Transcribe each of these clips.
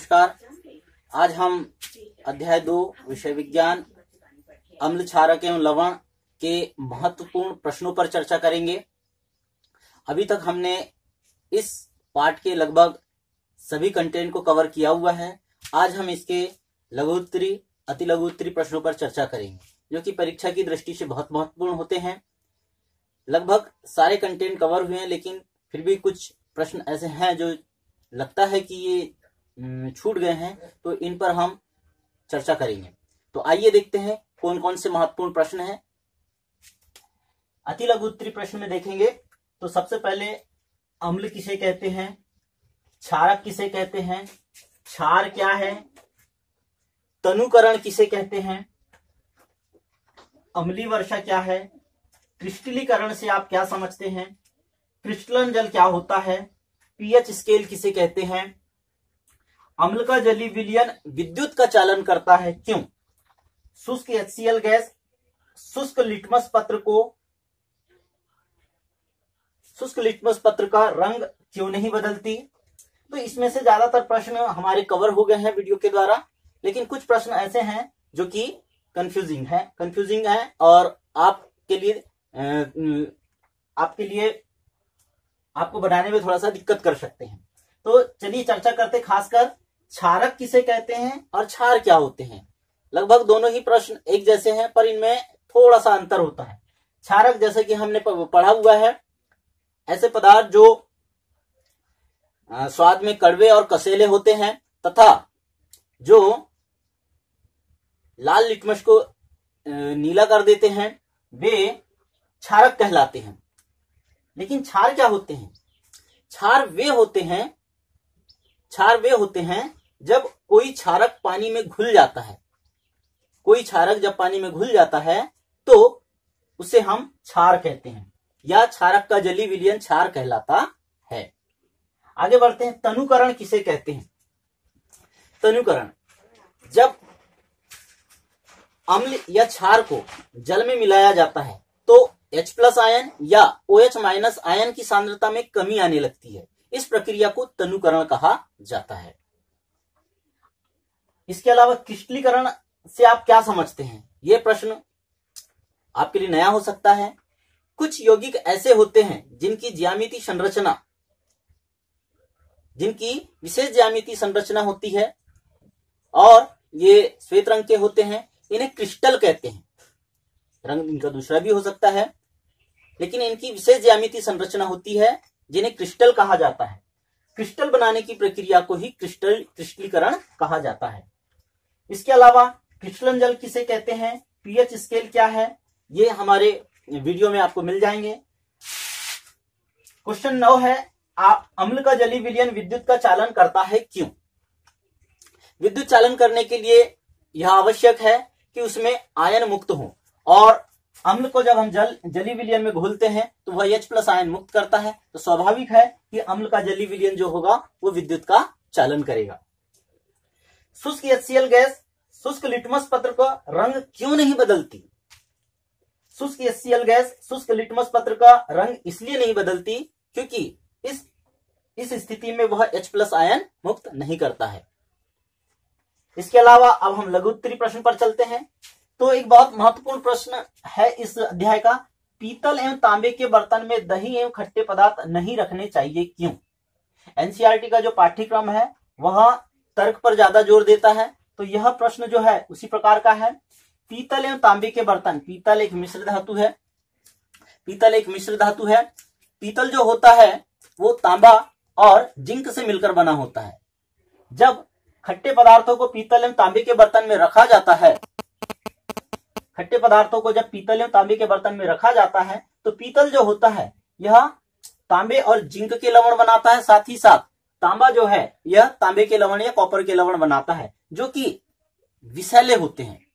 नमस्कार। आज हम अध्याय 2 विषय विज्ञान अम्ल, क्षारक एवं लवण के महत्वपूर्ण प्रश्नों पर चर्चा करेंगे। अभी तक हमने इस पाठ के लगभग सभी कंटेंट को कवर किया हुआ है। आज हम इसके लघुत्तरी, अति लघुत्तरी प्रश्नों पर चर्चा करेंगे, जो कि परीक्षा की दृष्टि से बहुत महत्वपूर्ण होते हैं। लगभग सारे कंटेंट कवर हुए हैं, लेकिन फिर भी कुछ प्रश्न ऐसे हैं जो लगता है कि ये छूट गए हैं, तो इन पर हम चर्चा करेंगे। तो आइए देखते हैं कौन कौन से महत्वपूर्ण प्रश्न हैं। अति लघुत्तरी प्रश्न में देखेंगे तो सबसे पहले अम्ल किसे कहते हैं, क्षारक किसे कहते हैं, क्षार क्या है, तनुकरण किसे कहते हैं, अम्लीय वर्षा क्या है, क्रिस्टलीकरण से आप क्या समझते हैं, क्रिस्टलन जल क्या होता है, पीएच स्केल किसे कहते हैं, अम्ल का जलीय विलयन विद्युत का चालन करता है क्यों, शुष्क HCl गैस शुष्क लिटमस पत्र का रंग क्यों नहीं बदलती। तो इसमें से ज्यादातर प्रश्न हमारे कवर हो गए हैं वीडियो के द्वारा, लेकिन कुछ प्रश्न ऐसे हैं जो कि कंफ्यूजिंग है और आपके लिए आपको बनाने में थोड़ा सा दिक्कत कर सकते हैं। तो चलिए चर्चा करते, खासकर क्षारक किसे कहते हैं और क्षार क्या होते हैं। लगभग दोनों ही प्रश्न एक जैसे हैं, पर इनमें थोड़ा सा अंतर होता है। क्षारक जैसे कि हमने पढ़ा हुआ है, ऐसे पदार्थ जो स्वाद में कड़वे और कसेले होते हैं तथा जो लाल लिटमस को नीला कर देते हैं, वे क्षारक कहलाते हैं। लेकिन क्षार क्या होते हैं? क्षार वे होते हैं जब कोई क्षारक पानी में घुल जाता है। कोई क्षारक जब पानी में घुल जाता है तो उसे हम क्षार कहते हैं, या क्षारक का जलीय विलयन क्षार कहलाता है। आगे बढ़ते हैं, तनुकरण किसे कहते हैं। तनुकरण, जब अम्ल या क्षार को जल में मिलाया जाता है तो H+ आयन या OH- आयन की सांद्रता में कमी आने लगती है। इस प्रक्रिया को तनुकरण कहा जाता है। इसके अलावा क्रिस्टलीकरण से आप क्या समझते हैं, यह प्रश्न आपके लिए नया हो सकता है। कुछ यौगिक ऐसे होते हैं जिनकी विशेष ज्यामितीय संरचना होती है और ये श्वेत रंग के होते हैं। इन्हें क्रिस्टल कहते हैं। रंग इनका दूसरा भी हो सकता है, लेकिन इनकी विशेष ज्यामितीय संरचना होती है जिन्हें क्रिस्टल कहा जाता है। क्रिस्टल बनाने की प्रक्रिया को ही क्रिस्टलीकरण कहा जाता है। इसके अलावा क्रिस्टलन जल किसे कहते हैं, पीएच स्केल क्या है, ये हमारे वीडियो में आपको मिल जाएंगे। क्वेश्चन 9 है, अम्ल का जलीय विलयन विद्युत का चालन करता है क्यों। विद्युत चालन करने के लिए यह आवश्यक है कि उसमें आयन मुक्त हो, और अम्ल को जब हम जलीय विलयन में घोलते हैं तो वह H+ आयन मुक्त करता है। तो स्वाभाविक है कि अम्ल का जलीय विलयन जो होगा वो विद्युत का चालन करेगा। शुष्क HCl गैस शुष्क लिटमस पत्र का रंग क्यों नहीं बदलती। शुष्क HCl गैस शुष्क लिटमस पत्र का रंग इसलिए नहीं बदलती क्योंकि इस स्थिति में वह H+ आयन मुक्त नहीं करता है। इसके अलावा अब हम लघुत्तरी प्रश्न पर चलते हैं। तो एक बहुत महत्वपूर्ण प्रश्न है इस अध्याय का, पीतल एवं तांबे के बर्तन में दही एवं खट्टे पदार्थ नहीं रखने चाहिए क्यों। एनसीईआरटी का जो पाठ्यक्रम है वह तर्क पर ज्यादा जोर देता है, तो यह प्रश्न जो है उसी प्रकार का है। पीतल एवं तांबे के बर्तन, पीतल एक मिश्र धातु है। पीतल जो होता है वो तांबा और जिंक से मिलकर बना होता है। जब खट्टे पदार्थों को पीतल एवं तांबे के बर्तन में रखा जाता है, तो पीतल जो होता है यह तांबे और जिंक के लवण बनाता है। साथ ही साथ तांबा जो है यह तांबे के लवण या कॉपर के लवण बनाता है, जो कि विषैले होते हैं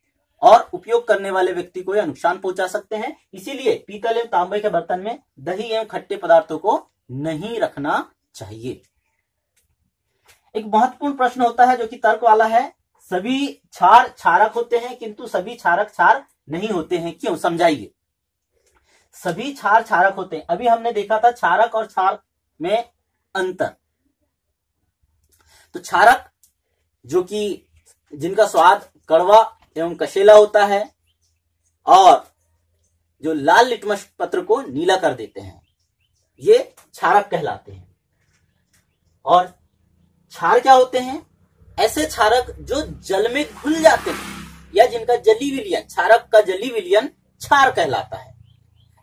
और उपयोग करने वाले व्यक्ति को यह नुकसान पहुंचा सकते हैं। इसीलिए पीतल एवं तांबे के बर्तन में दही एवं खट्टे पदार्थों को नहीं रखना चाहिए। एक महत्वपूर्ण प्रश्न होता है जो कि तर्क वाला है, सभी क्षार क्षारक होते हैं किंतु सभी क्षारक क्षार नहीं होते हैं, क्यों, समझाइए। सभी क्षार क्षारक होते हैं। अभी हमने देखा था क्षारक और क्षार में अंतर। तो क्षारक जो कि जिनका स्वाद कड़वा एवं कशेला होता है और जो लाल लिटमस पत्र को नीला कर देते हैं, ये क्षारक कहलाते हैं। और क्षार क्या होते हैं? ऐसे क्षारक जो जल में घुल जाते हैं या जिनका जली विलयन, क्षारक का जली विलयन क्षार कहलाता है।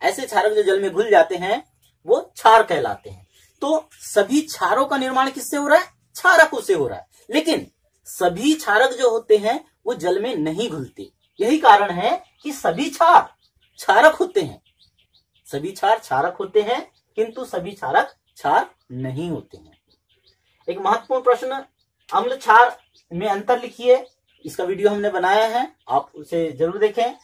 ऐसे क्षारक जो जल में घुल जाते हैं वो क्षार कहलाते हैं। तो सभी क्षारों का निर्माण किससे हो रहा है? क्षारकों से हो रहा है। लेकिन सभी क्षारक जो होते हैं वो जल में नहीं घुलते। यही कारण है कि सभी क्षार क्षारक होते हैं, सभी क्षार क्षारक होते हैं, किंतु सभी क्षारक क्षार नहीं होते हैं। एक महत्वपूर्ण प्रश्न, अम्ल क्षार में अंतर लिखिए। इसका वीडियो हमने बनाया है, आप उसे जरूर देखें।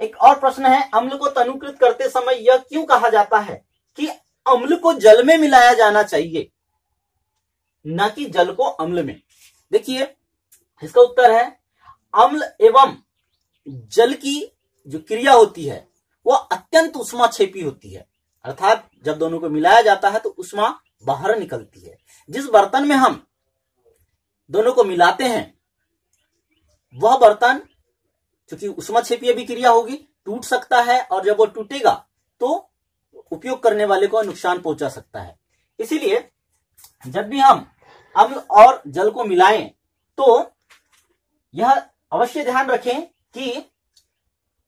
एक और प्रश्न है, अम्ल को तनुकृत करते समय यह क्यों कहा जाता है कि अम्ल को जल में मिलाया जाना चाहिए, न कि जल को अम्ल में? देखिए, इसका उत्तर है अम्ल एवं जल की जो क्रिया होती है वह अत्यंत उष्माक्षेपी होती है। अर्थात जब दोनों को मिलाया जाता है तो उष्मा बाहर निकलती है। जिस बर्तन में हम दोनों को मिलाते हैं वह बर्तन, क्योंकि उष्माक्षेपीय भी क्रिया होगी, टूट सकता है और जब वो टूटेगा तो उपयोग करने वाले को नुकसान पहुंचा सकता है। इसीलिए जब भी हम अम्ल और जल को मिलाएं तो यह अवश्य ध्यान रखें कि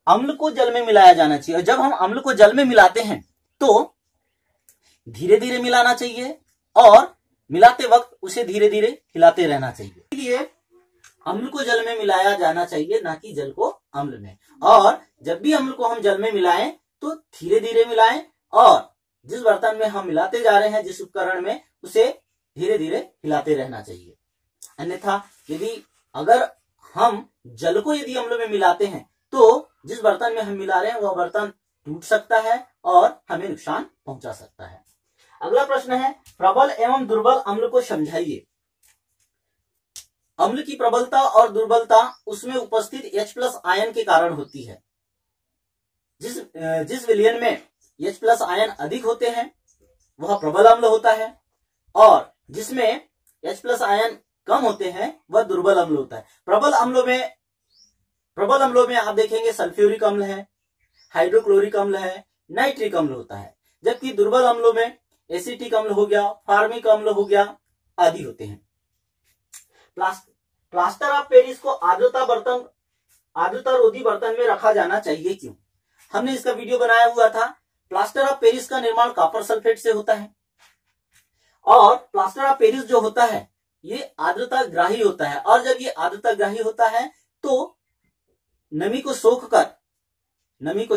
अम्ल को जल में मिलाया जाना चाहिए। और जब हम अम्ल को जल में मिलाते हैं तो धीरे धीरे मिलाना चाहिए और मिलाते वक्त उसे धीरे धीरे हिलाते रहना चाहिए। इसलिए अम्ल को जल में मिलाया जाना चाहिए, ना कि जल को अम्ल में। और जब भी अम्ल को हम जल में मिलाएं तो धीरे धीरे मिलाएं और जिस बर्तन में हम मिलाते जा रहे हैं, जिस उपकरण में, उसे धीरे धीरे हिलाते रहना चाहिए। अन्यथा अगर हम जल को यदि अम्ल में मिलाते हैं तो जिस बर्तन में हम मिला रहे हैं वह बर्तन टूट सकता है और हमें नुकसान पहुंचा सकता है। अगला प्रश्न है, प्रबल एवं दुर्बल अम्ल को समझाइए। अम्ल की प्रबलता और दुर्बलता उसमें उपस्थित H+ आयन के कारण होती है। जिस विलयन में H+ आयन अधिक होते हैं वह प्रबल अम्ल होता है और जिसमें H+ आयन कम होते हैं वह दुर्बल अम्ल होता है। प्रबल अम्लों में आप देखेंगे सल्फ्यूरिक अम्ल है, हाइड्रोक्लोरिक अम्ल है, नाइट्रिक अम्ल होता है। जबकि दुर्बल अम्लों में एसिटिक अम्ल हो गया, फार्मिक अम्ल हो गया आदि होते हैं। प्लास्टर ऑफ पेरिस को आर्द्रता रोधी बर्तन में रखा जाना चाहिए क्यों? हमने इसका वीडियो बनाया हुआ था। प्लास्टर ऑफ पेरिस का निर्माण कॉपर सल्फेट से होता है और प्लास्टर ऑफ पेरिस जो होता है ये आर्द्रता ग्राही होता है और जब ये आर्द्रता ग्राही होता है तो नमी को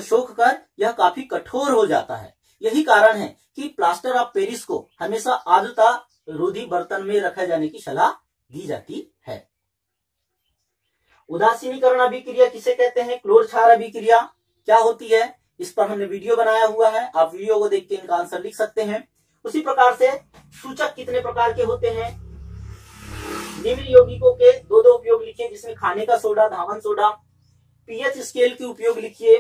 सोख कर यह काफी कठोर हो जाता है। यही कारण है कि प्लास्टर ऑफ पेरिस को हमेशा आर्द्रता रोधी बर्तन में रखे जाने की सलाह दी जाती है। उदासीनीकरण अभिक्रिया किसे कहते हैं? क्लोर क्षार अभिक्रिया क्या होती है? इस पर हमने वीडियो बनाया हुआ है, आप वीडियो को देख के इनका आंसर लिख सकते हैं। उसी प्रकार से सूचक कितने प्रकार के होते हैं? निम्न यौगिकों के दो उपयोग लिखिए, जिसमें खाने का सोडा, धावन सोडा। पीएच स्केल के उपयोग लिखिए।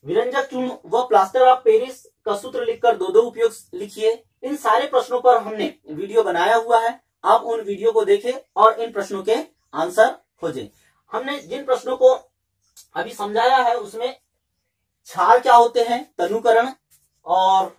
विरंजक चूर्ण व प्लास्टर ऑफ पेरिस का सूत्र लिखकर दो उपयोग लिखिए। इन सारे प्रश्नों पर हमने वीडियो बनाया हुआ है, आप उन वीडियो को देखें और इन प्रश्नों के आंसर खोजें। हमने जिन प्रश्नों को अभी समझाया है उसमें क्षार क्या होते हैं, तनुकरण और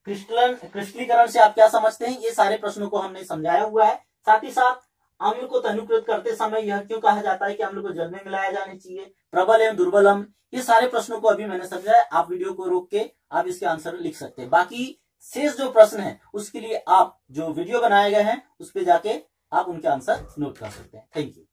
क्रिस्टलीकरण से आप क्या समझते हैं, ये सारे प्रश्नों को हमने समझाया हुआ है। साथ ही साथ अम्ल को तनुकृत करते समय यह क्यों कहा जाता है कि अम्ल को जल में मिलाया जाना चाहिए, प्रबल एवं दुर्बल अम्ल, ये सारे प्रश्नों को अभी मैंने समझाया। आप वीडियो को रोक के आप इसके आंसर लिख सकते हैं। बाकी शेष जो प्रश्न है उसके लिए आप जो वीडियो बनाए गए हैं उस पर जाके आप उनके आंसर नोट कर सकते हैं। Thank you.